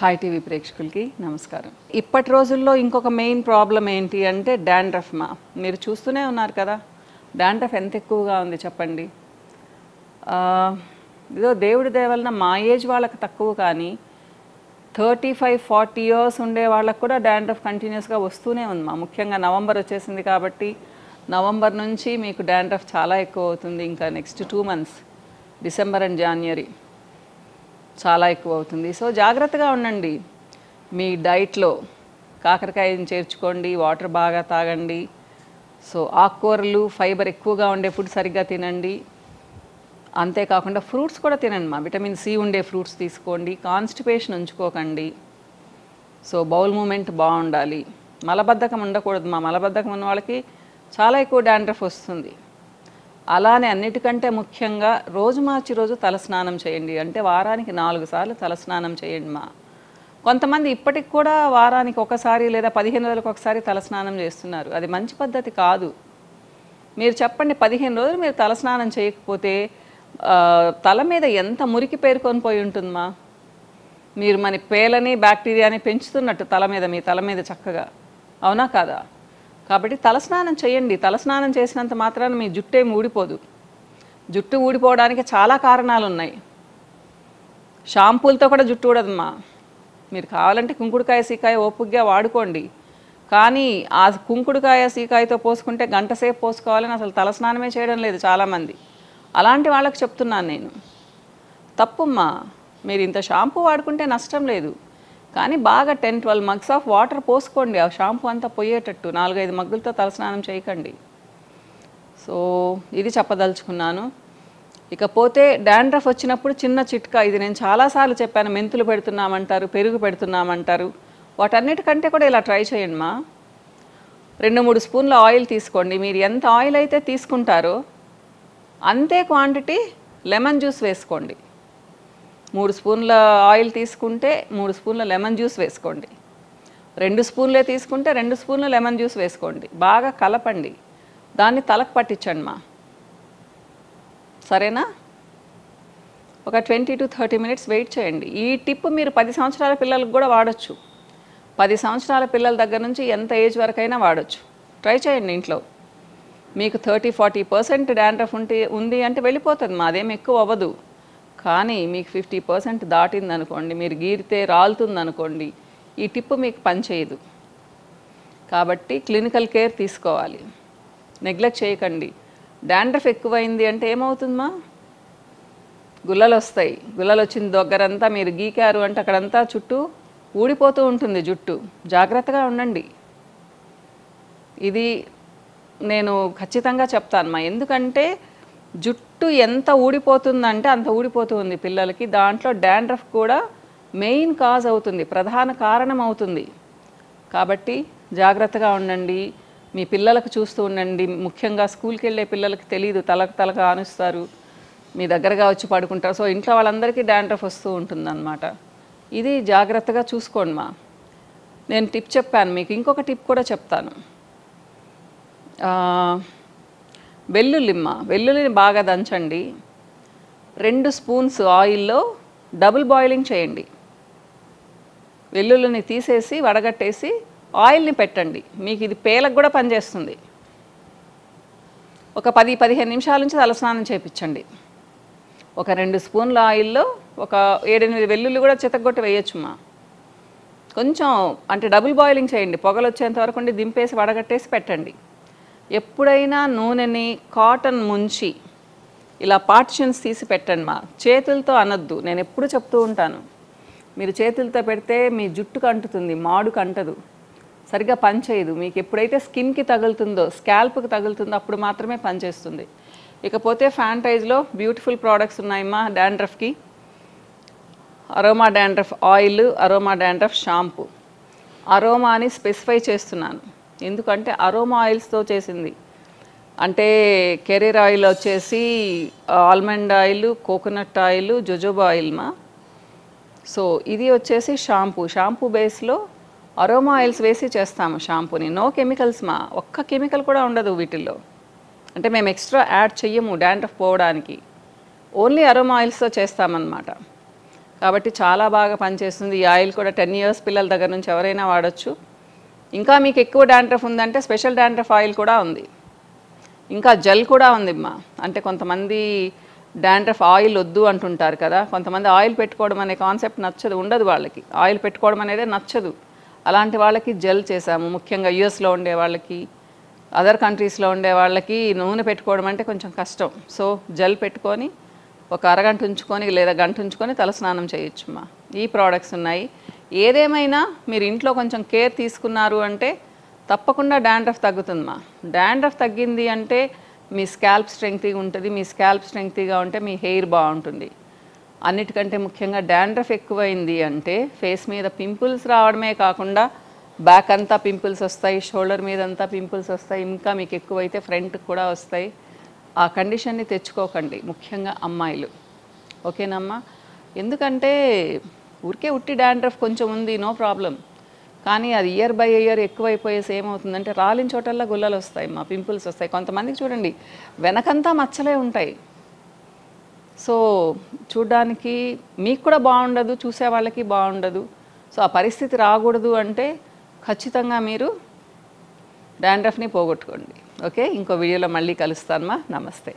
Hi TV ప్రేక్షకులకి నమస్కారం. ఇప్పటి రోజుల్లో ఇంకొక మెయిన్ ప్రాబ్లం ఏంటి అంటే డాండ్రఫ్. మీరు చూస్తూనే ఉన్నారు కదా, డాండ్రఫ్ ఎంత ఎక్కువగా ఉంది చెప్పండి. ఏదో దేవుడి దయవలన మా ఏజ్ వాళ్ళకి తక్కువ, కానీ 35-40 ఇయర్స్ ఉండే వాళ్ళకు కూడా డాండ్రఫ్ కంటిన్యూస్గా వస్తూనే ఉంది. ముఖ్యంగా నవంబర్ వచ్చేసింది కాబట్టి నవంబర్ నుంచి మీకు డాండ్రఫ్ చాలా ఎక్కువ అవుతుంది. ఇంకా నెక్స్ట్ 2 months డిసెంబర్ అండ్ జనవరి చాలా ఎక్కువ అవుతుంది. సో జాగ్రత్తగా ఉండండి. మీ డైట్లో కాకరకాయని చేర్చుకోండి, వాటర్ బాగా తాగండి. సో ఆకుకూరలు, ఫైబర్ ఎక్కువగా ఉండే ఫుడ్ సరిగ్గా తినండి. అంతేకాకుండా ఫ్రూట్స్ కూడా తినండి. విటమిన్ సి ఉండే ఫ్రూట్స్ తీసుకోండి. కాన్స్టిపేషన్ ఉంచుకోకండి. సో బౌల్ మూమెంట్ బాగుండాలి. మలబద్ధకం ఉండకూడదు. మలబద్ధకం ఉన్న వాళ్ళకి చాలా ఎక్కువ డాండ్రఫ్ వస్తుంది. అలానే అన్నిటికంటే ముఖ్యంగా రోజు మార్చి రోజు తలస్నానం చేయండి. అంటే వారానికి 4 సార్లు తలస్నానం చేయండి. కొంతమంది ఇప్పటికి కూడా వారానికి ఒకసారి లేదా 15 రోజులకు ఒకసారి తలస్నానం చేస్తున్నారు. అది మంచి పద్ధతి కాదు. మీరు చెప్పండి, 15 రోజులు మీరు తలస్నానం చేయకపోతే తల మీద ఎంత మురికి పేరుకొని పోయి ఉంటుందమ్మా. మీరు మన పేలని బ్యాక్టీరియాని పెంచుతున్నట్టు మీ తల మీద చక్కగా, అవునా కాదా? కాబట్టి తలస్నానం చేయండి. తలస్నానం చేసినంత మాత్రాన మీ జుట్టు ఏమి ఊడిపోదు. జుట్టు ఊడిపోవడానికి చాలా కారణాలు ఉన్నాయి. షాంపూలతో కూడా జుట్టు ఊడదమ్మా. మీరు కావాలంటే కుంకుడుకాయ సీకాయ ఓపుగ్గా వాడుకోండి, కానీ ఆ కుంకుడుకాయ సీకాయతో పోసుకుంటే గంట సేపు పోసుకోవాలని అసలు తలస్నానమే చేయడం లేదు చాలామంది. అలాంటి వాళ్ళకి చెప్తున్నాను నేను, తప్పుమ్మా. మీరు ఇంత షాంపూ వాడుకుంటే నష్టం లేదు, కానీ బాగా 10-12 mugs ఆఫ్ వాటర్ పోసుకోండి. ఆ షాంపూ అంతా పోయేటట్టు 4-5 మగ్గులతో తలస్నానం చేయకండి. సో ఇది చెప్పదలుచుకున్నాను. ఇకపోతే డాండ్రఫ్ వచ్చినప్పుడు చిన్న చిట్కా, ఇది నేను చాలాసార్లు చెప్పాను. మెంతులు పెడుతున్నామంటారు, పెరుగు పెడుతున్నామంటారు. వాటన్నిటికంటే కూడా ఇలా ట్రై చేయండి. 2-3 స్పూన్ల ఆయిల్ తీసుకోండి. మీరు ఎంత ఆయిల్ అయితే తీసుకుంటారో అంతే క్వాంటిటీ లెమన్ జ్యూస్ వేసుకోండి. 3 స్పూన్ల ఆయిల్ తీసుకుంటే 3 స్పూన్ల లెమన్ జ్యూస్ వేసుకోండి. 2 స్పూన్లే తీసుకుంటే 2 స్పూన్ల లెమన్ జ్యూస్ వేసుకోండి. బాగా కలపండి. దాన్ని తలకు పట్టించండి. సరేనా? ఒక 20-30 minutes వెయిట్ చేయండి. ఈ టిప్ మీరు 10 సంవత్సరాల పిల్లలకు కూడా వాడచ్చు. 10 సంవత్సరాల పిల్లల దగ్గర నుంచి ఎంత ఏజ్ వరకైనా వాడచ్చు. ట్రై చేయండి ఇంట్లో. మీకు 30-40% డాండ్రఫ్ ఉంది అంటే వెళ్ళిపోతుంది. అదేం ఎక్కువ అవ్వదు. కానీ మీకు 50% దాటింది అనుకోండి, మీరు గీరితే రాలుతుంది అనుకోండి, ఈ టిప్ మీకు పనిచేయదు. కాబట్టి క్లినికల్ కేర్ తీసుకోవాలి. నెగ్లెక్ట్ చేయకండి. డాండ్రఫ్ ఎక్కువైంది అంటే ఏమవుతుందమ్మా? గుల్లలు వస్తాయి. గుల్లలు వచ్చిన దగ్గరంతా మీరు గీకారు అంటే అక్కడంతా చుట్టూ ఊడిపోతూ ఉంటుంది జుట్టు. జాగ్రత్తగా ఉండండి. ఇది నేను ఖచ్చితంగా చెప్తాను. ఎందుకంటే జుట్టు ఎంత ఊడిపోతుందంటే అంత ఊడిపోతుంది పిల్లలకి. దాంట్లో డాండ్రఫ్ కూడా మెయిన్ కాజ్ అవుతుంది, ప్రధాన కారణం అవుతుంది. కాబట్టి జాగ్రత్తగా ఉండండి. మీ పిల్లలకు చూస్తూ ఉండండి. ముఖ్యంగా స్కూల్కి వెళ్ళే పిల్లలకి తెలియదు, తలకు ఆనుస్తారు, మీ దగ్గరగా వచ్చి పడుకుంటారు. సో ఇంట్లో వాళ్ళందరికీ డాండ్రఫ్ వస్తూ ఉంటుందన్నమాట. ఇది జాగ్రత్తగా చూసుకోండి. నేను టిప్ చెప్పాను, మీకు ఇంకొక టిప్ కూడా చెప్తాను. వెల్లుల్లిని బాగా దంచండి. 2 స్పూన్స్ ఆయిల్లో డబుల్ బాయిలింగ్ చేయండి. వెల్లుల్లిని తీసేసి వడగట్టేసి ఆయిల్ని పెట్టండి. మీకు ఇది పేలకు కూడా పనిచేస్తుంది. ఒక 10-15 నిమిషాల నుంచి తలస్నానం చేయించండి. ఒక 2 స్పూన్ల ఆయిల్లో ఒక 7-8 వెల్లుల్లి కూడా చితగొట్టి వేయచ్చు. కొంచెం అంటే డబుల్ బాయిలింగ్ చేయండి. పొగలు వచ్చేంత వరకు ఉండి దింపేసి వడగట్టేసి పెట్టండి. ఎప్పుడైనా నూనెని కాటన్ ముంచి ఇలా పార్టిషన్స్ తీసి పెట్టండి. చేతులతో అనద్దు. నేను ఎప్పుడు చెప్తూ ఉంటాను, మీరు చేతులతో పెడితే మీ జుట్టుకు అంటుతుంది, మాడుకు అంటదు, సరిగ్గా పనిచేయదు. మీకు ఎప్పుడైతే స్కిన్కి తగులుతుందో, స్కాల్ప్కి తగులుతుందో అప్పుడు మాత్రమే పనిచేస్తుంది. ఇకపోతే ఫ్యాంటైజ్లో బ్యూటిఫుల్ ప్రోడక్ట్స్ ఉన్నాయమ్మా డాండ్రఫ్కి. Aroma dandruff oil, aroma dandruff shampoo. Aroma అని స్పెసిఫై చేస్తున్నాను ఎందుకంటే అరోమా ఆయిల్స్తో చేసింది. అంటే కెరీర్ ఆయిల్ వచ్చేసి almond oil, coconut oil, jojoba oil. So ఇది వచ్చేసి షాంపూ బేస్లో అరోమా ఆయిల్స్ వేసి చేస్తాము షాంపూని. No chemicals. ఒక్క కెమికల్ కూడా ఉండదు వీటిల్లో. అంటే మేము ఎక్స్ట్రా యాడ్ చెయ్యము డాండ్రఫ్ పోవడానికి. ఓన్లీ అరోమా ఆయిల్స్తో చేస్తామన్నమాట. కాబట్టి చాలా బాగా పనిచేస్తుంది. ఈ ఆయిల్ కూడా 10 ఇయర్స్ పిల్లల దగ్గర నుంచి ఎవరైనా వాడచ్చు. ఇంకా మీకు ఎక్కువ డాండ్రఫ్ ఉందంటే స్పెషల్ డాండ్రఫ్ ఆయిల్ కూడా ఉంది. ఇంకా జెల్ కూడా ఉందిమ్మా. అంటే కొంతమంది డాండ్రఫ్ ఆయిల్ వద్దు అంటుంటారు కదా, కొంతమంది ఆయిల్ పెట్టుకోవడం అనే కాన్సెప్ట్ నచ్చదు, ఉండదు వాళ్ళకి, ఆయిల్ పెట్టుకోవడం అనేది నచ్చదు. అలాంటి వాళ్ళకి జెల్ చేసాము. ముఖ్యంగా యూఎస్లో ఉండే వాళ్ళకి, అదర్ కంట్రీస్లో ఉండే వాళ్ళకి నూనె పెట్టుకోవడం అంటే కొంచెం కష్టం. సో జెల్ పెట్టుకొని ఒక అరగంట ఉంచుకొని లేదా గంట ఉంచుకొని తలస్నానం చేయొచ్చుమ్మా. ఈ ప్రోడక్ట్స్ ఉన్నాయి. ఏదేమైనా మీరు ఇంట్లో కొంచెం కేర్ తీసుకున్నారు అంటే తప్పకుండా డాండ్రఫ్ తగ్గుతుందమ్మా. డాండ్రఫ్ తగ్గింది అంటే మీ స్కాల్ప్ స్ట్రెంగ్తీగా ఉంటుంది. మీ స్కాల్ప్ స్ట్రెంగ్తీగా ఉంటే మీ హెయిర్ బాగుంటుంది. అన్నిటికంటే ముఖ్యంగా డాండ్రఫ్ ఎక్కువైంది అంటే ఫేస్ మీద పింపుల్స్ రావడమే కాకుండా బ్యాక్ అంతా పింపుల్స్ వస్తాయి, షోల్డర్ మీద అంతా పింపుల్స్ వస్తాయి, ఇంకా మీకు ఎక్కువైతే ఫ్రంట్ కూడా వస్తాయి. ఆ కండిషన్ని తెచ్చుకోకండి, ముఖ్యంగా అమ్మాయిలు. ఓకేనమ్మా? ఎందుకంటే ఊరికే ఉట్టి డాండ్రఫ్ కొంచెం ఉంది, నో ప్రాబ్లం. కానీ అది ఇయర్ బై ఇయర్ ఎక్కువైపోయేసి ఏమవుతుందంటే రాలిన చోటల్లా గుల్లలు వస్తాయి, మా పింపుల్స్ వస్తాయి. కొంతమందికి చూడండి వెనకంతా మచ్చలే ఉంటాయి. సో చూడ్డానికి మీకు కూడా బాగుండదు, చూసే వాళ్ళకి బాగుండదు. సో ఆ పరిస్థితి రాకూడదు అంటే ఖచ్చితంగా మీరు డాండ్రఫ్ని పోగొట్టుకోండి. ఓకే, ఇంకో వీడియోలో మళ్ళీ కలుస్తానమ్మా. నమస్తే.